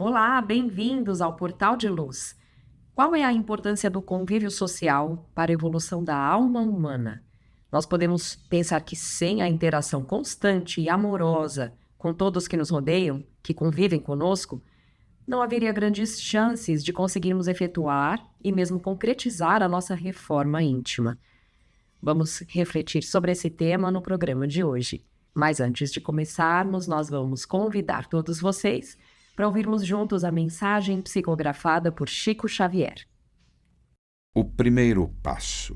Olá, bem-vindos ao Portal de Luz. Qual é a importância do convívio social para a evolução da alma humana? Nós podemos pensar que sem a interação constante e amorosa com todos que nos rodeiam, que convivem conosco, não haveria grandes chances de conseguirmos efetuar e mesmo concretizar a nossa reforma íntima. Vamos refletir sobre esse tema no programa de hoje. Mas antes de começarmos, nós vamos convidar todos vocês para ouvirmos juntos a mensagem psicografada por Chico Xavier. O primeiro passo.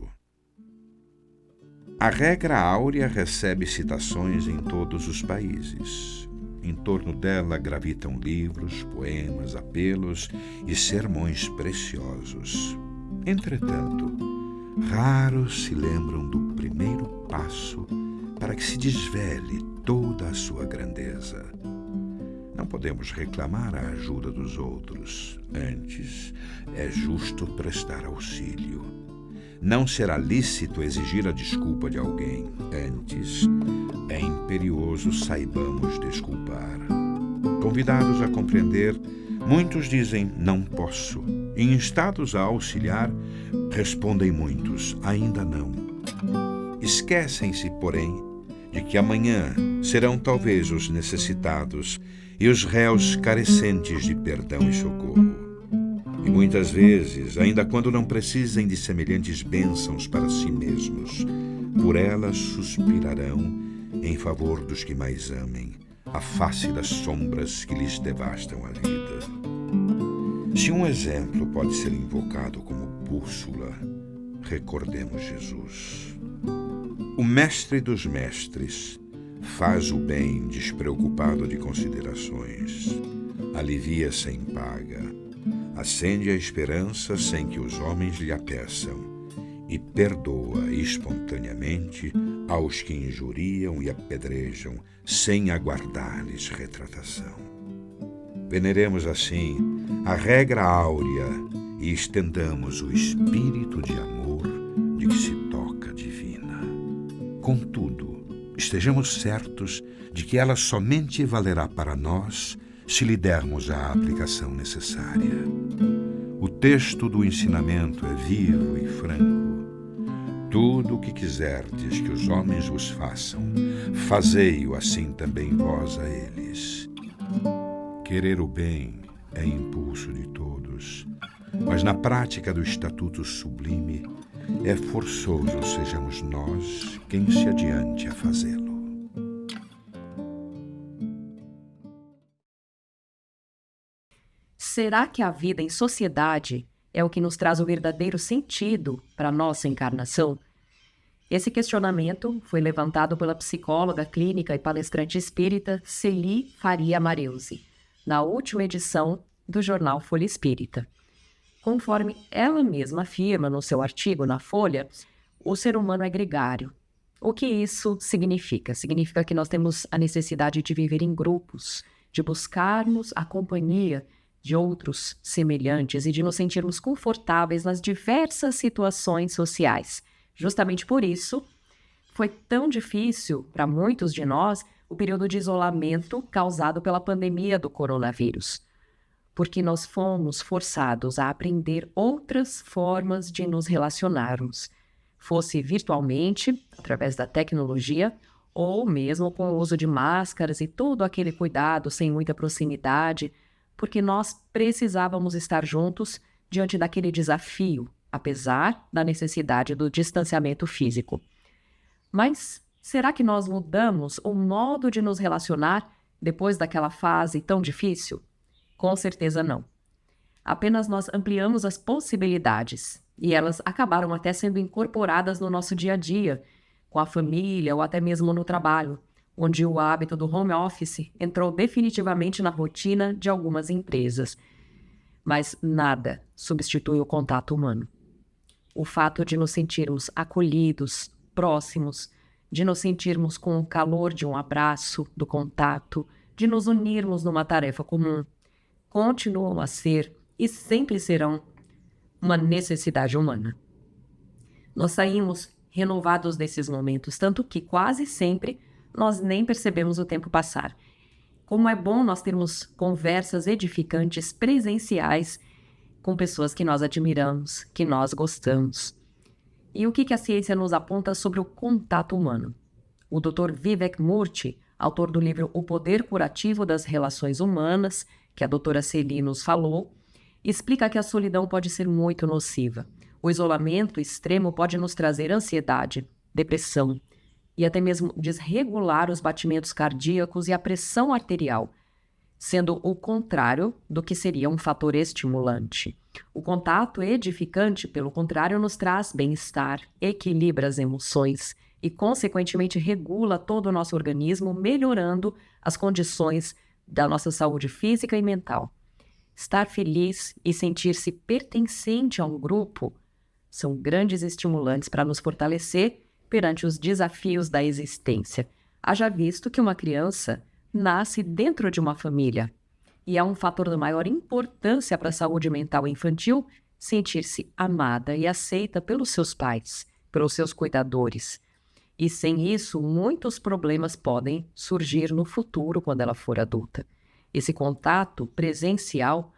A regra áurea recebe citações em todos os países. Em torno dela gravitam livros, poemas, apelos e sermões preciosos. Entretanto, raros se lembram do primeiro passo para que se desvele toda a sua grandeza. Não podemos reclamar a ajuda dos outros. Antes, é justo prestar auxílio. Não será lícito exigir a desculpa de alguém. Antes, é imperioso saibamos desculpar. Convidados a compreender, muitos dizem não posso. E instados a auxiliar, respondem muitos ainda não. Esquecem-se, porém, de que amanhã serão talvez os necessitados e os réus carecentes de perdão e socorro. E muitas vezes, ainda quando não precisem de semelhantes bênçãos para si mesmos, por elas suspirarão em favor dos que mais amem, a face das sombras que lhes devastam a vida. Se um exemplo pode ser invocado como bússola, recordemos Jesus. O mestre dos mestres faz o bem despreocupado de considerações, alivia sem paga, acende a esperança sem que os homens lhe a peçam e perdoa espontaneamente aos que injuriam e apedrejam sem aguardar-lhes retratação. Veneremos assim a regra áurea e estendamos o espírito de amor de que se toca divina. Contudo, estejamos certos de que ela somente valerá para nós se lhe dermos a aplicação necessária. O texto do ensinamento é vivo e franco. Tudo o que quiserdes que os homens vos façam, fazei-o assim também vós a eles. Querer o bem é impulso de todos, mas na prática do estatuto sublime, é forçoso sejamos nós quem se adiante a fazê-lo. Será que a vida em sociedade é o que nos traz o verdadeiro sentido para a nossa encarnação? Esse questionamento foi levantado pela psicóloga clínica e palestrante espírita Celi Faria Mareuzi, na última edição do jornal Folha Espírita. Conforme ela mesma afirma no seu artigo na Folha, o ser humano é gregário. O que isso significa? Significa que nós temos a necessidade de viver em grupos, de buscarmos a companhia de outros semelhantes e de nos sentirmos confortáveis nas diversas situações sociais. Justamente por isso, foi tão difícil para muitos de nós o período de isolamento causado pela pandemia do coronavírus, porque nós fomos forçados a aprender outras formas de nos relacionarmos, fosse virtualmente, através da tecnologia, ou mesmo com o uso de máscaras e todo aquele cuidado sem muita proximidade, porque nós precisávamos estar juntos diante daquele desafio, apesar da necessidade do distanciamento físico. Mas será que nós mudamos o modo de nos relacionar depois daquela fase tão difícil? Com certeza não. Apenas nós ampliamos as possibilidades e elas acabaram até sendo incorporadas no nosso dia a dia, com a família ou até mesmo no trabalho, onde o hábito do home office entrou definitivamente na rotina de algumas empresas. Mas nada substitui o contato humano. O fato de nos sentirmos acolhidos, próximos, de nos sentirmos com o calor de um abraço, do contato, de nos unirmos numa tarefa comum, continuam a ser e sempre serão uma necessidade humana. Nós saímos renovados desses momentos, tanto que quase sempre nós nem percebemos o tempo passar. Como é bom nós termos conversas edificantes presenciais com pessoas que nós admiramos, que nós gostamos. E o que a ciência nos aponta sobre o contato humano? O Dr. Vivek Murthy, autor do livro O Poder Curativo das Relações Humanas, que a doutora Celi nos falou, explica que a solidão pode ser muito nociva. O isolamento extremo pode nos trazer ansiedade, depressão e até mesmo desregular os batimentos cardíacos e a pressão arterial, sendo o contrário do que seria um fator estimulante. O contato edificante, pelo contrário, nos traz bem-estar, equilibra as emoções e, consequentemente, regula todo o nosso organismo, melhorando as condições da nossa saúde física e mental. Estar feliz e sentir-se pertencente a um grupo são grandes estimulantes para nos fortalecer perante os desafios da existência. Haja visto que uma criança nasce dentro de uma família e é um fator de maior importância para a saúde mental infantil sentir-se amada e aceita pelos seus pais, pelos seus cuidadores. E sem isso, muitos problemas podem surgir no futuro quando ela for adulta. Esse contato presencial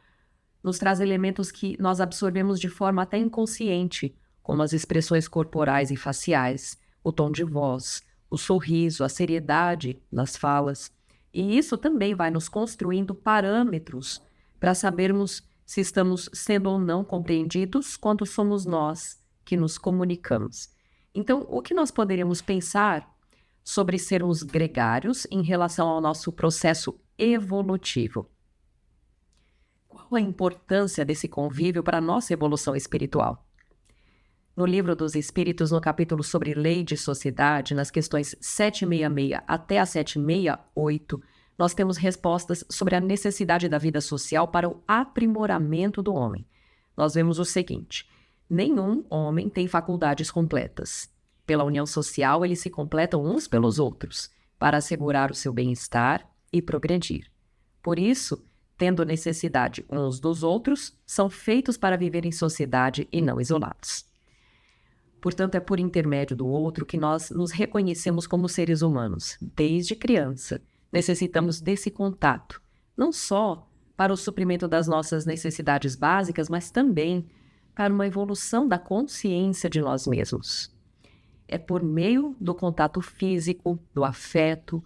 nos traz elementos que nós absorvemos de forma até inconsciente, como as expressões corporais e faciais, o tom de voz, o sorriso, a seriedade nas falas. E isso também vai nos construindo parâmetros para sabermos se estamos sendo ou não compreendidos quando somos nós que nos comunicamos. Então, o que nós poderíamos pensar sobre sermos gregários em relação ao nosso processo evolutivo? Qual a importância desse convívio para a nossa evolução espiritual? No Livro dos Espíritos, no capítulo sobre lei de sociedade, nas questões 766 até a 768, nós temos respostas sobre a necessidade da vida social para o aprimoramento do homem. Nós vemos o seguinte: nenhum homem tem faculdades completas. Pela união social, eles se completam uns pelos outros, para assegurar o seu bem-estar e progredir. Por isso, tendo necessidade uns dos outros, são feitos para viver em sociedade e não isolados. Portanto, é por intermédio do outro que nós nos reconhecemos como seres humanos. Desde criança, necessitamos desse contato, não só para o suprimento das nossas necessidades básicas, mas também para uma evolução da consciência de nós mesmos. É por meio do contato físico, do afeto,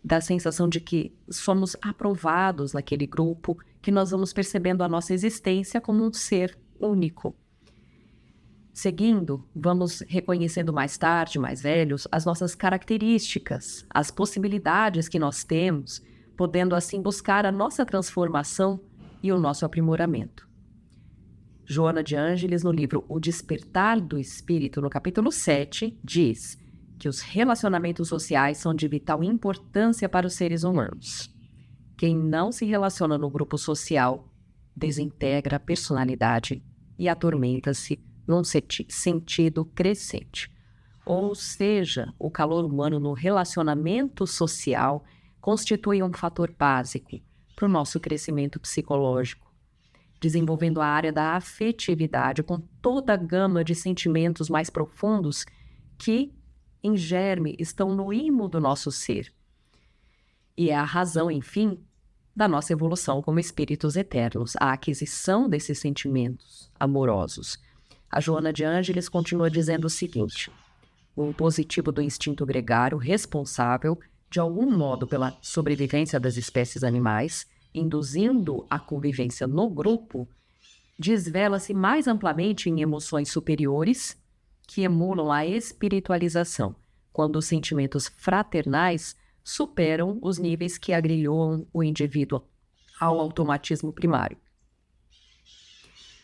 da sensação de que somos aprovados naquele grupo, que nós vamos percebendo a nossa existência como um ser único. Seguindo, vamos reconhecendo mais tarde, mais velhos, as nossas características, as possibilidades que nós temos, podendo assim buscar a nossa transformação e o nosso aprimoramento. Joana de Ângeles, no livro O Despertar do Espírito, no capítulo 7, diz que os relacionamentos sociais são de vital importância para os seres humanos. Quem não se relaciona no grupo social desintegra a personalidade e atormenta-se num sentido crescente. Ou seja, o calor humano no relacionamento social constitui um fator básico para o nosso crescimento psicológico, desenvolvendo a área da afetividade com toda a gama de sentimentos mais profundos que, em germe, estão no imo do nosso ser. E é a razão, enfim, da nossa evolução como espíritos eternos, a aquisição desses sentimentos amorosos. A Joana de Ângeles continua dizendo o seguinte: o positivo do instinto gregário, responsável, de algum modo, pela sobrevivência das espécies animais, induzindo a convivência no grupo, desvela-se mais amplamente em emoções superiores que emulam a espiritualização, quando os sentimentos fraternais superam os níveis que agrilhoam o indivíduo ao automatismo primário.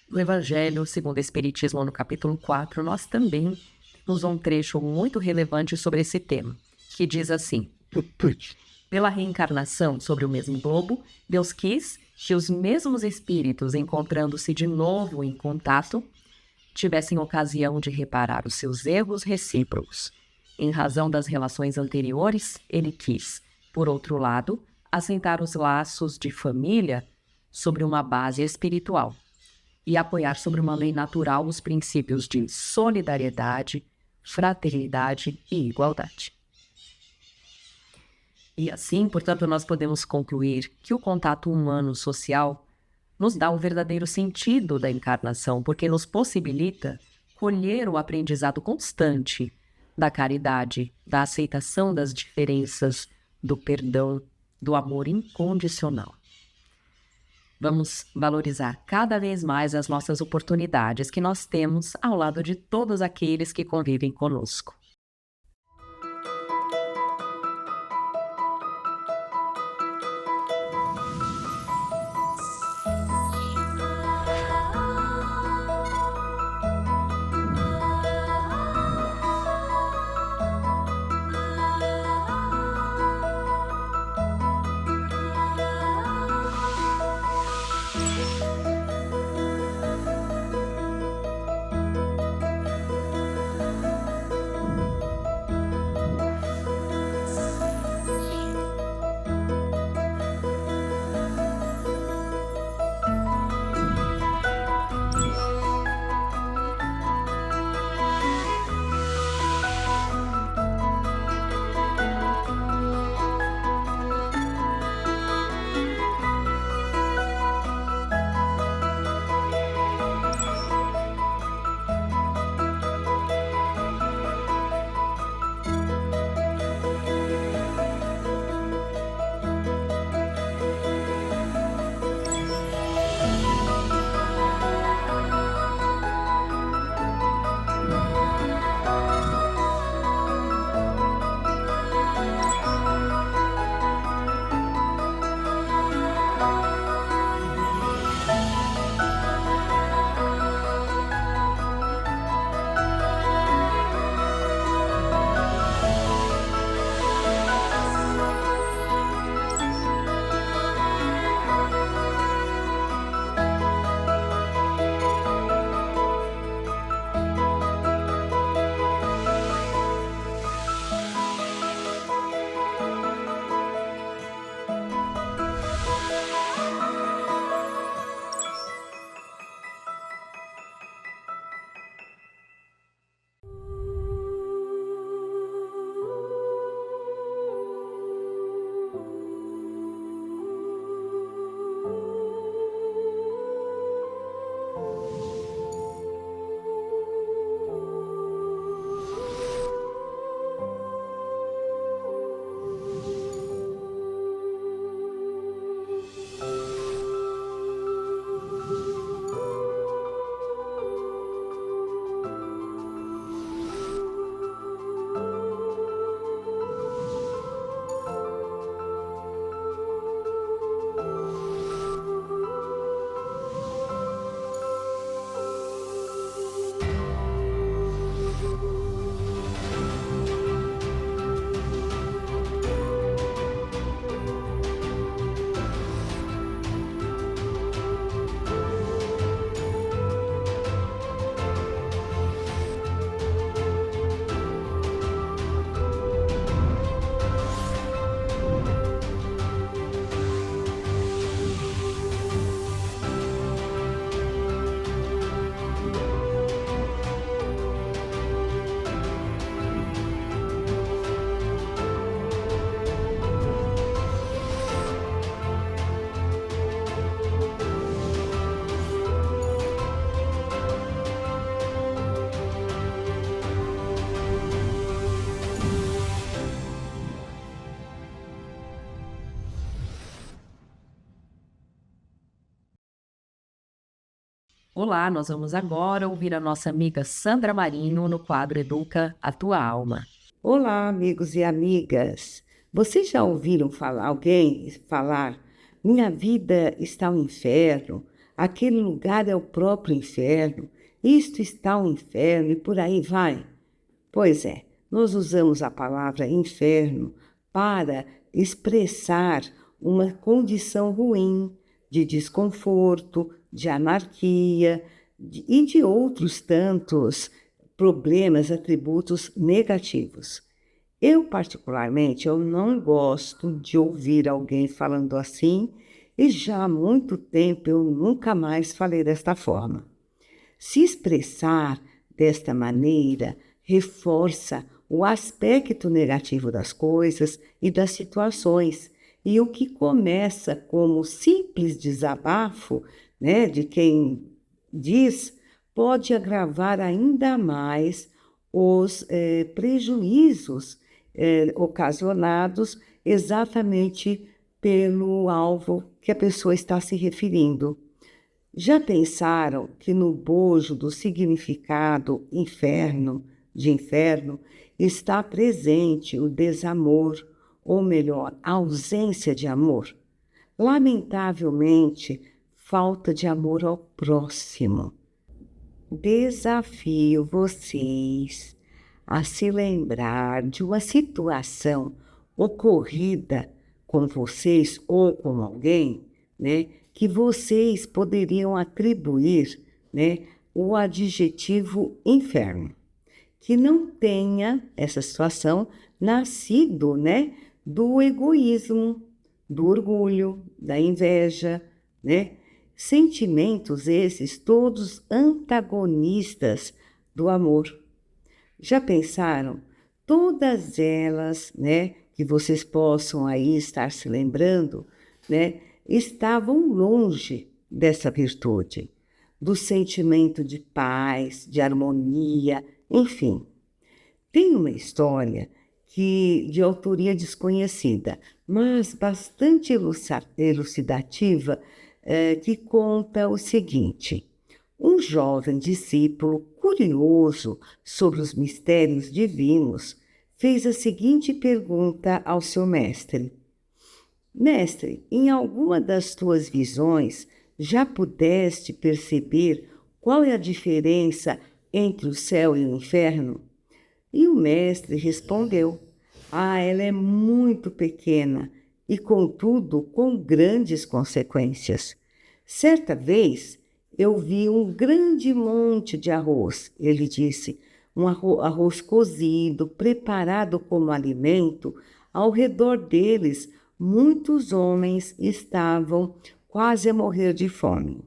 No Evangelho, segundo o Espiritismo, no capítulo 4, nós também temos um trecho muito relevante sobre esse tema, que diz assim: pela reencarnação sobre o mesmo globo, Deus quis que os mesmos espíritos, encontrando-se de novo em contato, tivessem ocasião de reparar os seus erros recíprocos. Em razão das relações anteriores, ele quis, por outro lado, assentar os laços de família sobre uma base espiritual e apoiar sobre uma lei natural os princípios de solidariedade, fraternidade e igualdade. E assim, portanto, nós podemos concluir que o contato humano-social nos dá o verdadeiro sentido da encarnação, porque nos possibilita colher o aprendizado constante da caridade, da aceitação das diferenças, do perdão, do amor incondicional. Vamos valorizar cada vez mais as nossas oportunidades que nós temos ao lado de todos aqueles que convivem conosco. Olá, nós vamos agora ouvir a nossa amiga Sandra Marinho no quadro Educa a Tua Alma. Olá, amigos e amigas. Vocês já ouviram alguém falar: minha vida está um inferno, aquele lugar é o próprio inferno, isto está o inferno e por aí vai. Pois é, nós usamos a palavra inferno para expressar uma condição ruim, de desconforto, de anarquia e de outros tantos problemas, atributos negativos. Eu, particularmente, eu não gosto de ouvir alguém falando assim e já há muito tempo eu nunca mais falei desta forma. Se expressar desta maneira reforça o aspecto negativo das coisas e das situações, e o que começa como simples desabafo, né, de quem diz, pode agravar ainda mais os prejuízos ocasionados exatamente pelo alvo que a pessoa está se referindo. Já pensaram que no bojo do significado de inferno, está presente o desamor, ou melhor, a ausência de amor? Lamentavelmente, falta de amor ao próximo. Desafio vocês a se lembrar de uma situação ocorrida com vocês ou com alguém, né, que vocês poderiam atribuir, né, o adjetivo inferno, que não tenha essa situação nascido, né, do egoísmo, do orgulho, da inveja, né? Sentimentos esses todos antagonistas do amor. Já pensaram? Todas elas, né, que vocês possam aí estar se lembrando, né, estavam longe dessa virtude, do sentimento de paz, de harmonia, enfim. Tem uma história de autoria desconhecida, mas bastante elucidativa, que conta o seguinte: um jovem discípulo curioso sobre os mistérios divinos fez a seguinte pergunta ao seu mestre: Mestre, em alguma das tuas visões já pudeste perceber qual é a diferença entre o céu e o inferno? E o mestre respondeu: ela é muito pequena e, contudo, com grandes consequências. Certa vez eu vi um grande monte de arroz, ele disse, um arroz cozido, preparado como alimento. Ao redor deles, muitos homens estavam quase a morrer de fome.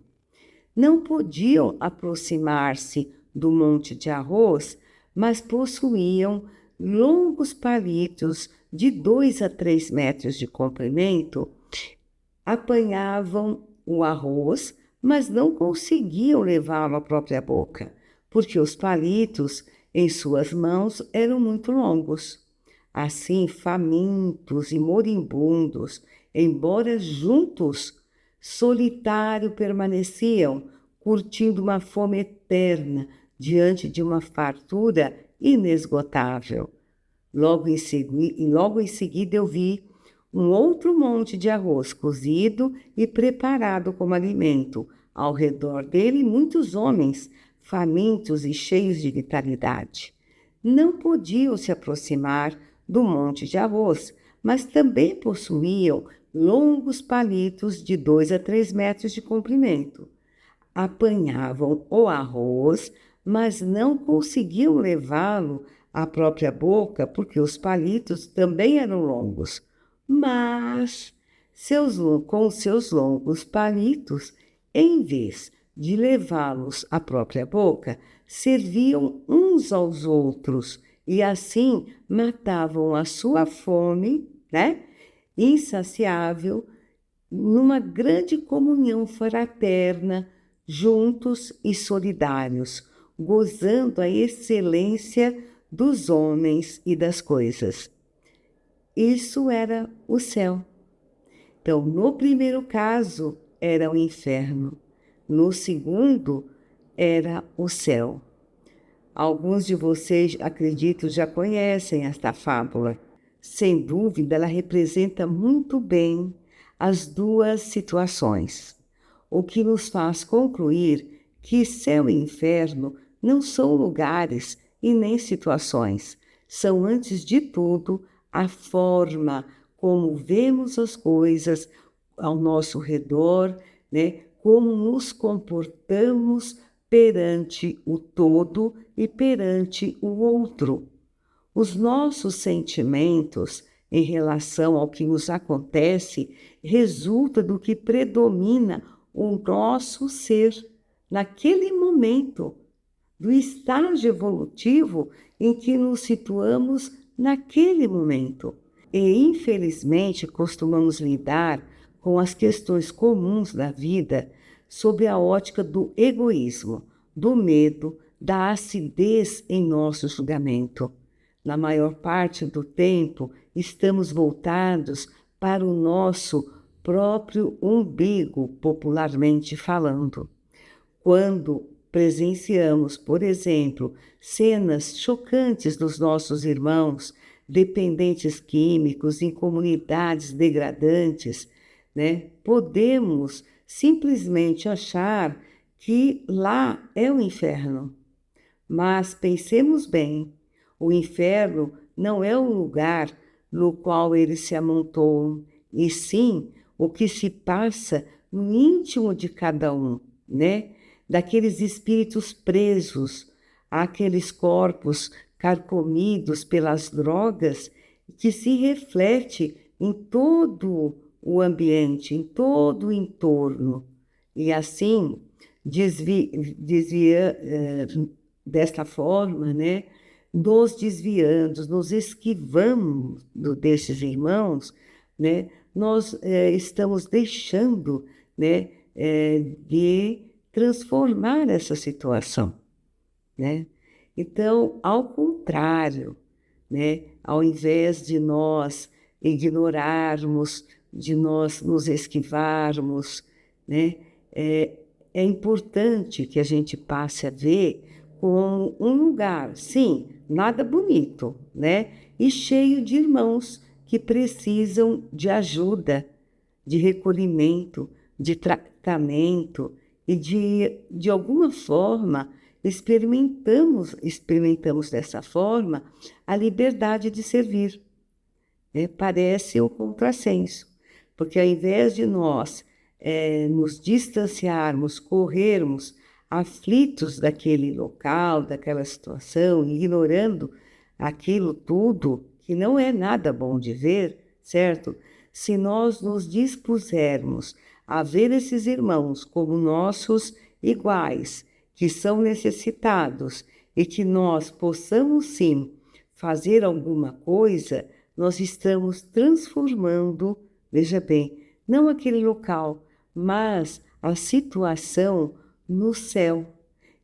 Não podiam aproximar-se do monte de arroz, mas possuíam longos palitos de 2 a 3 metros de comprimento. Apanhavam o arroz, mas não conseguiam levá-lo à própria boca, porque os palitos em suas mãos eram muito longos. Assim, famintos e moribundos, embora juntos, solitário permaneciam, curtindo uma fome eterna diante de uma fartura inesgotável. Logo em seguida eu vi um outro monte de arroz cozido e preparado como alimento. Ao redor dele, muitos homens, famintos e cheios de vitalidade. Não podiam se aproximar do monte de arroz, mas também possuíam longos palitos de 2 a 3 metros de comprimento. Apanhavam o arroz, mas não conseguiam levá-lo à própria boca, porque os palitos também eram longos. Mas, com seus longos palitos, em vez de levá-los à própria boca, serviam uns aos outros e assim matavam a sua fome, né, insaciável, numa grande comunhão fraterna, juntos e solidários, gozando a excelência dos homens e das coisas. Isso era o céu. Então, no primeiro caso, era o inferno. No segundo, era o céu. Alguns de vocês, acredito, já conhecem esta fábula. Sem dúvida, ela representa muito bem as duas situações. o que nos faz concluir que céu e inferno não são lugares e nem situações, são, antes de tudo, a forma como vemos as coisas ao nosso redor, né? Como nos comportamos perante o todo e perante o outro. Os nossos sentimentos em relação ao que nos acontece resulta do que predomina o nosso ser naquele momento, do estágio evolutivo em que nos situamos naquele momento. E, infelizmente, costumamos lidar com as questões comuns da vida sob a ótica do egoísmo, do medo, da acidez em nosso julgamento. Na maior parte do tempo, estamos voltados para o nosso próprio umbigo, popularmente falando. Quando presenciamos, por exemplo, cenas chocantes dos nossos irmãos, dependentes químicos em comunidades degradantes, né, podemos simplesmente achar que lá é o inferno. Mas pensemos bem, o inferno não é o lugar no qual eles se amontoam, e sim o que se passa no íntimo de cada um, né? Daqueles espíritos presos, àqueles corpos carcomidos pelas drogas, que se reflete em todo o ambiente, em todo o entorno. E assim, desta forma, né, nos desviando, nos esquivando desses irmãos, né, nós estamos deixando, né, de transformar essa situação, né? Então, ao contrário, né, ao invés de nós ignorarmos, de nós nos esquivarmos, né, é importante que a gente passe a ver como um lugar, sim, nada bonito, né, e cheio de irmãos que precisam de ajuda, de recolhimento, de tratamento e de alguma forma experimentamos dessa forma a liberdade de servir. Parece o contrassenso, porque ao invés de nós nos distanciarmos, corrermos aflitos daquele local, daquela situação, ignorando aquilo tudo que não é nada bom de ver, certo? Se nós nos dispusermos a ver esses irmãos como nossos iguais, que são necessitados, e que nós possamos sim fazer alguma coisa, nós estamos transformando, veja bem, não aquele local, mas a situação no céu.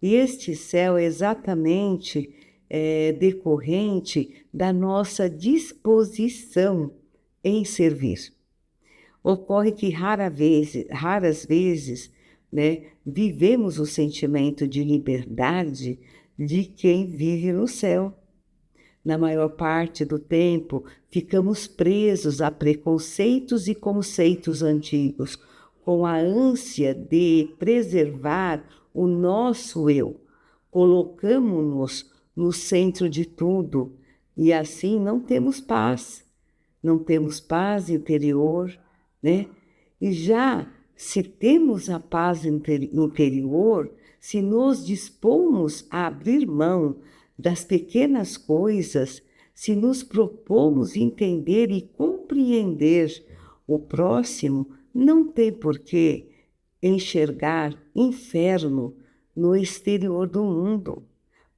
E este céu é exatamente decorrente da nossa disposição em servir. Ocorre que raras vezes, né, vivemos o sentimento de liberdade de quem vive no céu. Na maior parte do tempo, ficamos presos a preconceitos e conceitos antigos, com a ânsia de preservar o nosso eu. Colocamos-nos no centro de tudo e assim não temos paz interior, né? E já se temos a paz interior, se nos dispomos a abrir mão das pequenas coisas, se nos propomos entender e compreender o próximo, não tem por que enxergar inferno no exterior do mundo,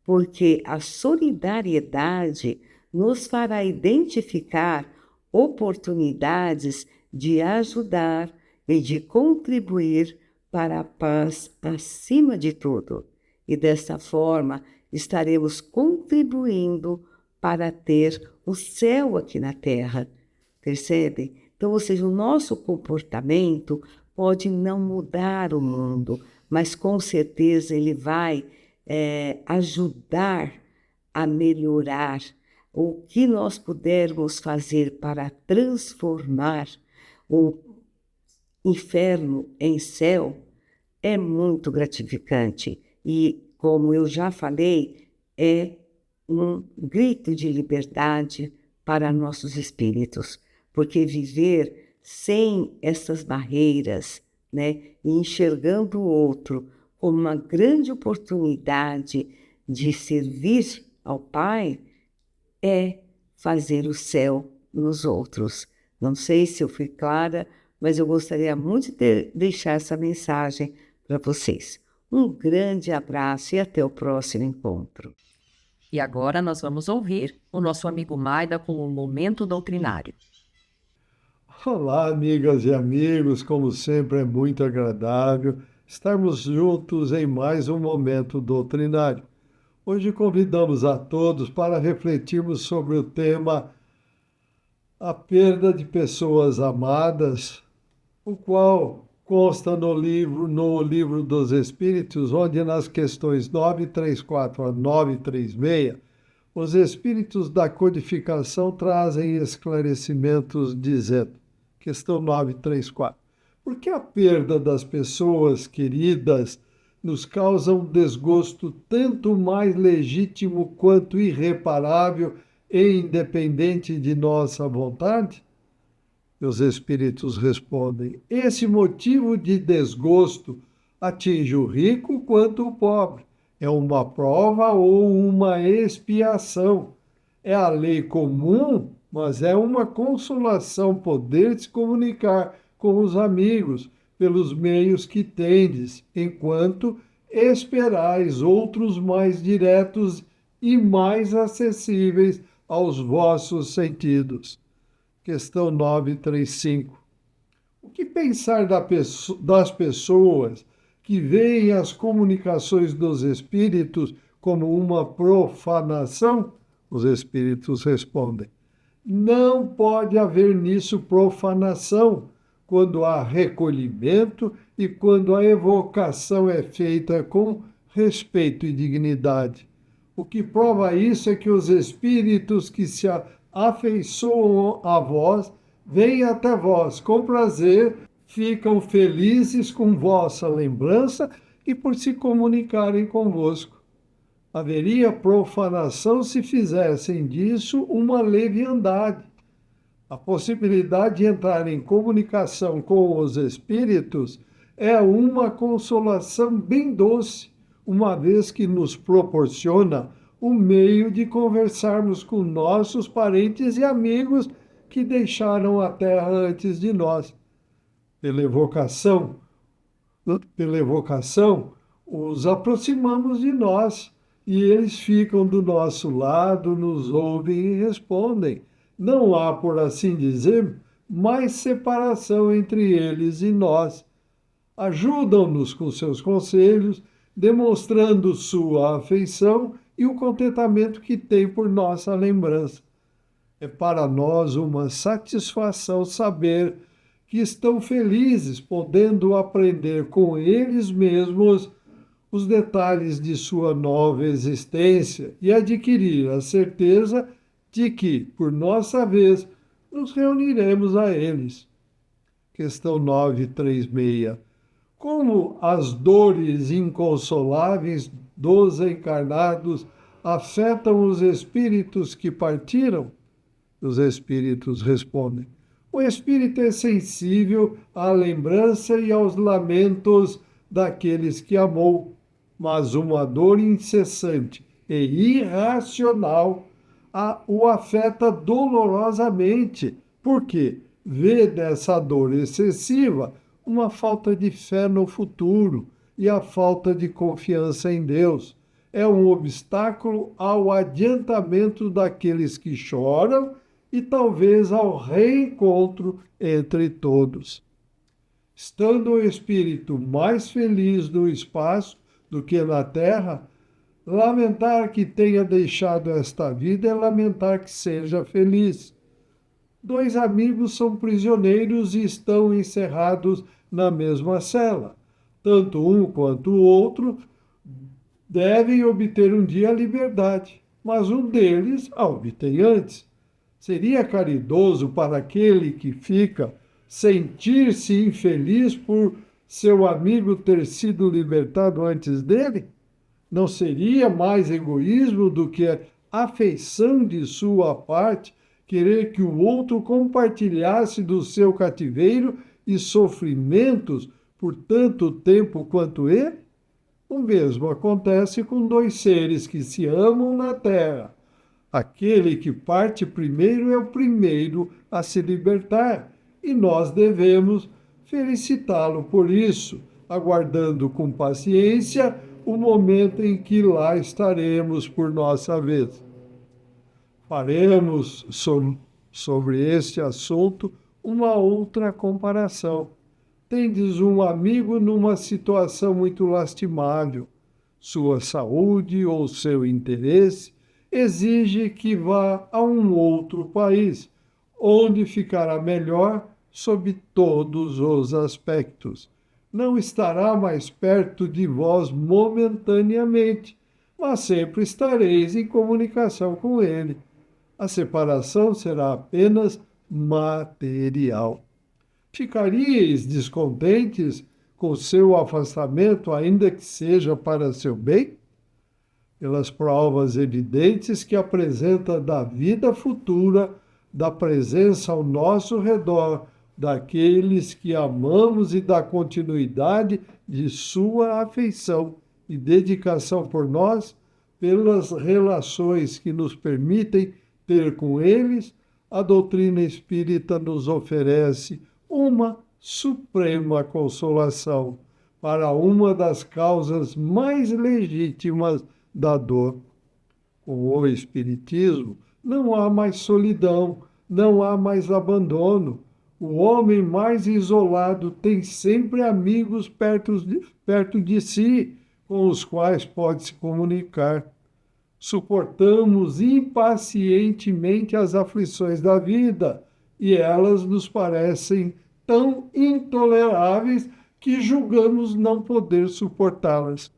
porque a solidariedade nos fará identificar oportunidades de ajudar e de contribuir para a paz acima de tudo. E dessa forma estaremos contribuindo para ter o céu aqui na Terra. Percebe? Então, ou seja, o nosso comportamento pode não mudar o mundo, mas com certeza ele vai ajudar a melhorar. O que nós pudermos fazer para transformar o inferno em céu, é muito gratificante e, como eu já falei, é um grito de liberdade para nossos espíritos, porque viver sem essas barreiras, né, e enxergando o outro como uma grande oportunidade de servir ao Pai, é fazer o céu nos outros. Não sei se eu fui clara, mas eu gostaria muito de deixar essa mensagem para vocês. Um grande abraço e até o próximo encontro. E agora nós vamos ouvir o nosso amigo Maida com o Momento Doutrinário. Olá, amigas e amigos, como sempre é muito agradável estarmos juntos em mais um Momento Doutrinário. Hoje convidamos a todos para refletirmos sobre o tema A Perda de Pessoas Amadas, o qual consta no livro dos Espíritos, onde nas questões 934 a 936, os Espíritos da Codificação trazem esclarecimentos dizendo, questão 934, por que a perda das pessoas queridas nos causa um desgosto tanto mais legítimo quanto irreparável e independente de nossa vontade? Os Espíritos respondem, esse motivo de desgosto atinge o rico quanto o pobre. É uma prova ou uma expiação. É a lei comum, mas é uma consolação poder se comunicar com os amigos pelos meios que tendes, enquanto esperais outros mais diretos e mais acessíveis aos vossos sentidos. Questão 935. O que pensar das pessoas que veem as comunicações dos espíritos como uma profanação? Os espíritos respondem, não pode haver nisso profanação, quando há recolhimento e quando a evocação é feita com respeito e dignidade. O que prova isso é que os espíritos que se afeiçoam a vós vêm até vós com prazer, ficam felizes com vossa lembrança e por se comunicarem convosco. Haveria profanação se fizessem disso uma leviandade. A possibilidade de entrar em comunicação com os espíritos é uma consolação bem doce, uma vez que nos proporciona o meio de conversarmos com nossos parentes e amigos que deixaram a terra antes de nós. Pela evocação, os aproximamos de nós e eles ficam do nosso lado, nos ouvem e respondem. Não há, por assim dizer, mais separação entre eles e nós. Ajudam-nos com seus conselhos, demonstrando sua afeição e o contentamento que têm por nossa lembrança. É para nós uma satisfação saber que estão felizes, podendo aprender com eles mesmos os detalhes de sua nova existência e adquirir a certeza de que, por nossa vez, nos reuniremos a eles. Questão 936. Como as dores inconsoláveis dos encarnados afetam os espíritos que partiram? Os espíritos respondem. O espírito é sensível à lembrança e aos lamentos daqueles que amou, mas uma dor incessante e irracional o afeta dolorosamente, porque vê nessa dor excessiva uma falta de fé no futuro e a falta de confiança em Deus. É um obstáculo ao adiantamento daqueles que choram e talvez ao reencontro entre todos. Estando o espírito mais feliz no espaço do que na terra, lamentar que tenha deixado esta vida é lamentar que seja feliz. Dois amigos são prisioneiros e estão encerrados na mesma cela. Tanto um quanto o outro devem obter um dia a liberdade, mas um deles a obtém antes. Seria caridoso para aquele que fica sentir-se infeliz por seu amigo ter sido libertado antes dele? Não seria mais egoísmo do que afeição de sua parte querer que o outro compartilhasse do seu cativeiro e sofrimentos por tanto tempo quanto ele? O mesmo acontece com dois seres que se amam na terra. Aquele que parte primeiro é o primeiro a se libertar, e nós devemos felicitá-lo por isso, aguardando com paciência o momento em que lá estaremos por nossa vez. Faremos sobre este assunto uma outra comparação. Tendes um amigo numa situação muito lastimável. Sua saúde ou seu interesse exige que vá a um outro país, onde ficará melhor sob todos os aspectos. Não estará mais perto de vós momentaneamente, mas sempre estareis em comunicação com ele. A separação será apenas material. Ficaríeis descontentes com seu afastamento, ainda que seja para seu bem? Pelas provas evidentes que apresenta da vida futura, da presença ao nosso redor, daqueles que amamos e da continuidade de sua afeição e dedicação por nós, pelas relações que nos permitem ter com eles, a doutrina espírita nos oferece uma suprema consolação para uma das causas mais legítimas da dor. Com o Espiritismo, não há mais solidão, não há mais abandono. O homem mais isolado tem sempre amigos perto de si, com os quais pode se comunicar. Suportamos impacientemente as aflições da vida, e elas nos parecem tão intoleráveis que julgamos não poder suportá-las.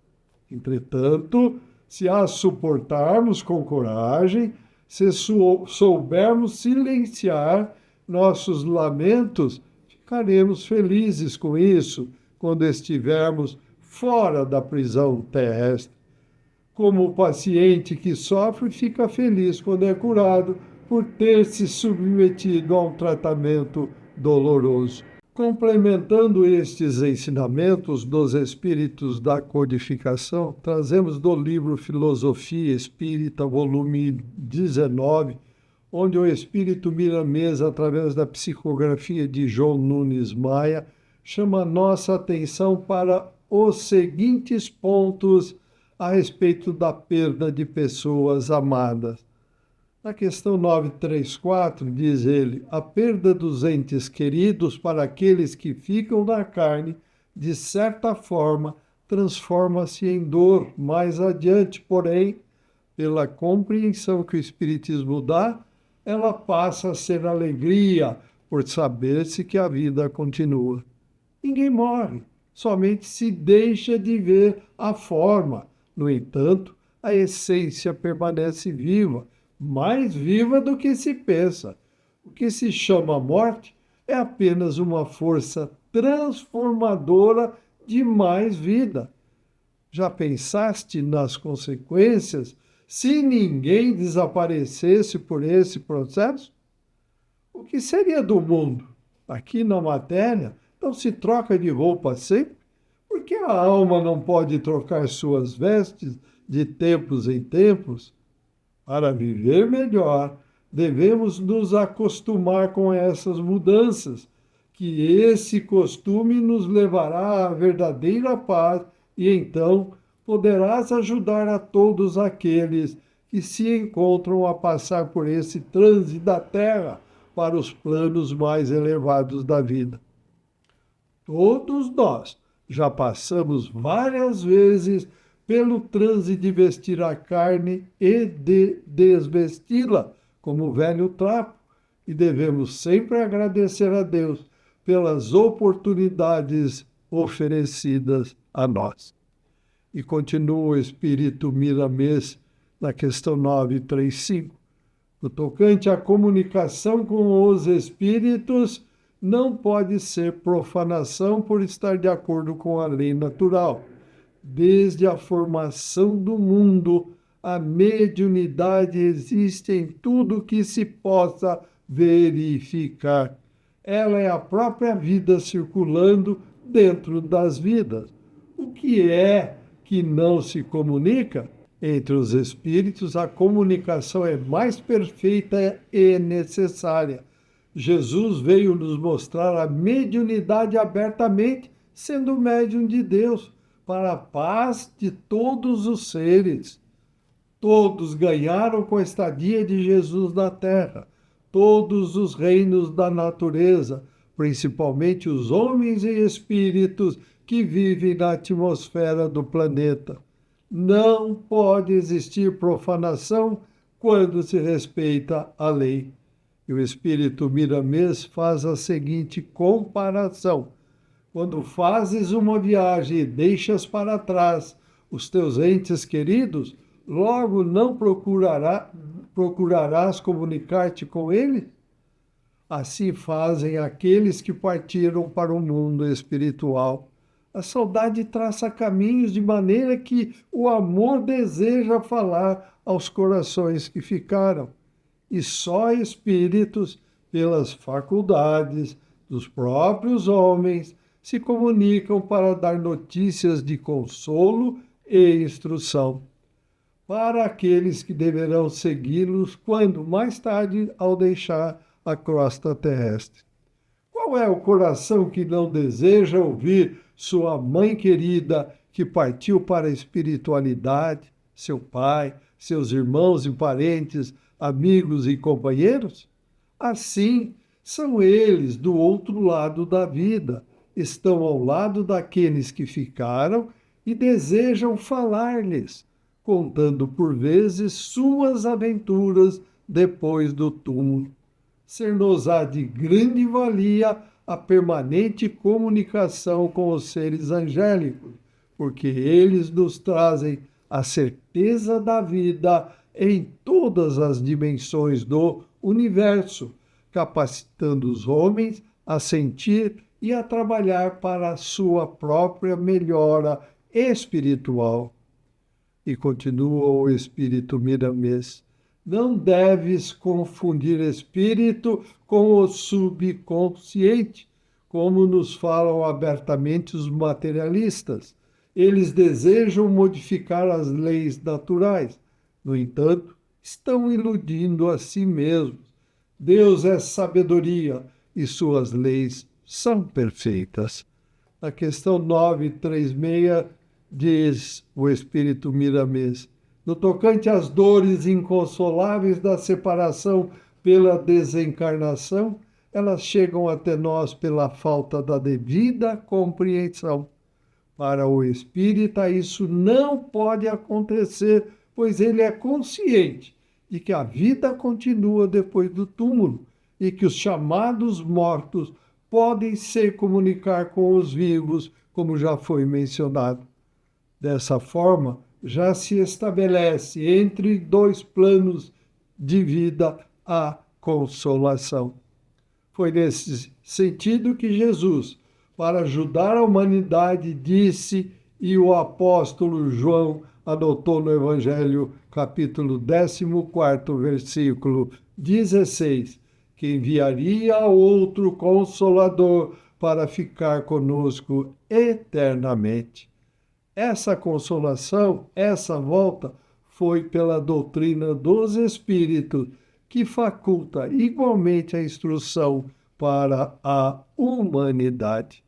Entretanto, se as suportarmos com coragem, se soubermos silenciar nossos lamentos, ficaremos felizes com isso quando estivermos fora da prisão terrestre. Como o paciente que sofre fica feliz quando é curado por ter se submetido a um tratamento doloroso. Complementando estes ensinamentos dos espíritos da codificação, trazemos do livro Filosofia Espírita, volume 19, onde o espírito Miramês, através da psicografia de João Nunes Maia, chama nossa atenção para os seguintes pontos a respeito da perda de pessoas amadas. Na questão 934, diz ele, a perda dos entes queridos para aqueles que ficam na carne, de certa forma, transforma-se em dor mais adiante, porém, pela compreensão que o Espiritismo dá, ela passa a ser alegria, por saber-se que a vida continua. Ninguém morre, somente se deixa de ver a forma. No entanto, a essência permanece viva, mais viva do que se pensa. O que se chama morte é apenas uma força transformadora de mais vida. Já pensaste nas consequências se ninguém desaparecesse por esse processo? O que seria do mundo? Aqui na matéria não se troca de roupa sempre? Por que a alma não pode trocar suas vestes de tempos em tempos? Para viver melhor, devemos nos acostumar com essas mudanças, que esse costume nos levará à verdadeira paz e então poderás ajudar a todos aqueles que se encontram a passar por esse trânsito da terra para os planos mais elevados da vida. Todos nós já passamos várias vezes pelo transe de vestir a carne e de desvesti-la, como o velho trapo, e devemos sempre agradecer a Deus pelas oportunidades oferecidas a nós. E continua o espírito Miramês na questão 935. No tocante à comunicação com os espíritos, não pode ser profanação por estar de acordo com a lei natural. Desde a formação do mundo, a mediunidade existe em tudo que se possa verificar. Ela é a própria vida circulando dentro das vidas. O que é que não se comunica? Entre os espíritos, a comunicação é mais perfeita e necessária. Jesus veio nos mostrar a mediunidade abertamente, sendo médium de Deus, para a paz de todos os seres. Todos ganharam com a estadia de Jesus na Terra, todos os reinos da natureza, principalmente os homens e espíritos que vivem na atmosfera do planeta. Não pode existir profanação quando se respeita a lei. E o espírito Miramês faz a seguinte comparação: quando fazes uma viagem e deixas para trás os teus entes queridos, logo não procurarás comunicar-te com ele? Assim fazem aqueles que partiram para o mundo espiritual. A saudade traça caminhos de maneira que o amor deseja falar aos corações que ficaram. E só espíritos, pelas faculdades dos próprios homens, se comunicam para dar notícias de consolo e instrução, para aqueles que deverão segui-los quando mais tarde ao deixar a crosta terrestre. Qual é o coração que não deseja ouvir sua mãe querida que partiu para a espiritualidade, seu pai, seus irmãos e parentes, amigos e companheiros? Assim, são eles do outro lado da vida, estão ao lado daqueles que ficaram e desejam falar-lhes, contando por vezes suas aventuras depois do túmulo. Ser-nos-á de grande valia a permanente comunicação com os seres angélicos, porque eles nos trazem a certeza da vida em todas as dimensões do universo, capacitando os homens a sentir e a trabalhar para a sua própria melhora espiritual. E continua o espírito Miramês: não deves confundir espírito com o subconsciente, como nos falam abertamente os materialistas. Eles desejam modificar as leis naturais. No entanto, estão iludindo a si mesmos. Deus é sabedoria e suas leis são perfeitas. Na questão 936, diz o espírito Miramês: no tocante às dores inconsoláveis da separação pela desencarnação, elas chegam até nós pela falta da devida compreensão. Para o espírita, isso não pode acontecer, pois ele é consciente de que a vida continua depois do túmulo e que os chamados mortos podem se comunicar com os vivos, como já foi mencionado. Dessa forma, já se estabelece entre dois planos de vida a consolação. Foi nesse sentido que Jesus, para ajudar a humanidade, disse, e o apóstolo João anotou no Evangelho, capítulo 14, versículo 16, que enviaria outro Consolador para ficar conosco eternamente. Essa consolação, essa volta, foi pela doutrina dos Espíritos, que faculta igualmente a instrução para a humanidade.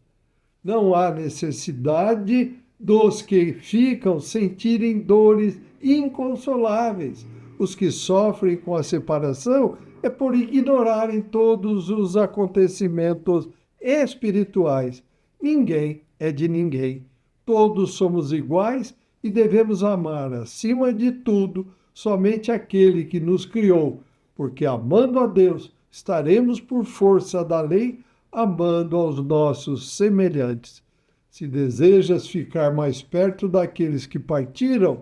Não há necessidade dos que ficam sentirem dores inconsoláveis. Os que sofrem com a separação é por ignorarem todos os acontecimentos espirituais. Ninguém é de ninguém. Todos somos iguais e devemos amar, acima de tudo, somente aquele que nos criou, porque amando a Deus, estaremos por força da lei, amando aos nossos semelhantes. Se desejas ficar mais perto daqueles que partiram,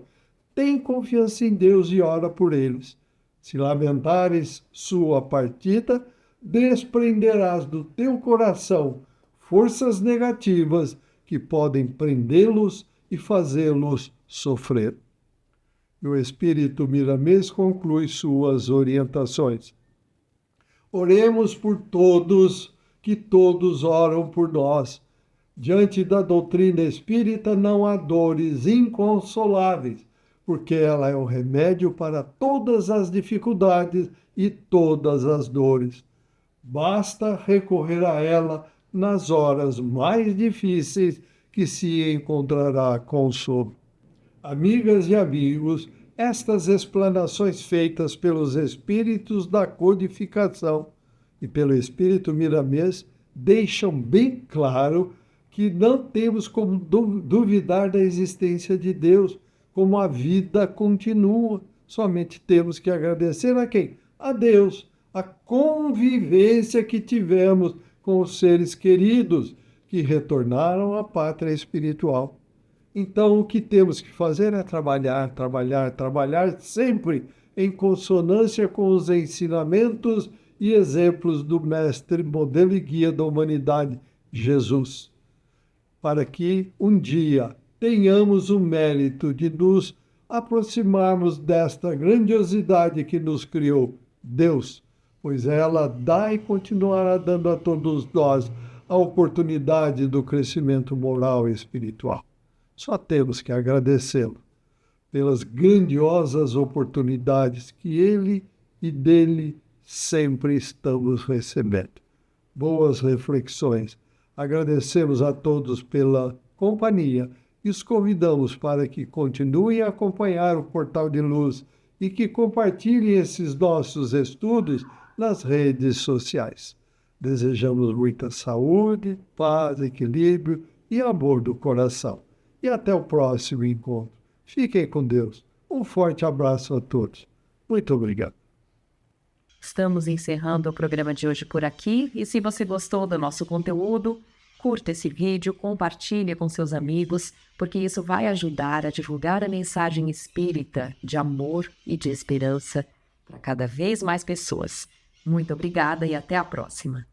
tem confiança em Deus e ora por eles. Se lamentares sua partida, desprenderás do teu coração forças negativas que podem prendê-los e fazê-los sofrer. E o Espírito Miramês conclui suas orientações. Oremos por todos, que todos oram por nós. Diante da doutrina espírita não há dores inconsoláveis, porque ela é o remédio para todas as dificuldades e todas as dores. Basta recorrer a ela nas horas mais difíceis que se encontrará consolo. Amigas e amigos, estas explanações feitas pelos espíritos da codificação e pelo espírito Miramês deixam bem claro que não temos como duvidar da existência de Deus, como a vida continua. Somente temos que agradecer a quem? A Deus, a convivência que tivemos com os seres queridos que retornaram à pátria espiritual. Então, o que temos que fazer é trabalhar, trabalhar, trabalhar sempre em consonância com os ensinamentos e exemplos do Mestre, modelo e guia da humanidade, Jesus, para que um dia tenhamos o mérito de nos aproximarmos desta grandiosidade que nos criou, Deus, pois ela dá e continuará dando a todos nós a oportunidade do crescimento moral e espiritual. Só temos que agradecê-lo pelas grandiosas oportunidades que ele e dele sempre estamos recebendo. Boas reflexões. Agradecemos a todos pela companhia e os convidamos para que continuem a acompanhar o Portal de Luz e que compartilhem esses nossos estudos nas redes sociais. Desejamos muita saúde, paz, equilíbrio e amor do coração. E até o próximo encontro. Fiquem com Deus. Um forte abraço a todos. Muito obrigado. Estamos encerrando o programa de hoje por aqui. E se você gostou do nosso conteúdo, curta esse vídeo, compartilhe com seus amigos, porque isso vai ajudar a divulgar a mensagem espírita de amor e de esperança para cada vez mais pessoas. Muito obrigada e até a próxima.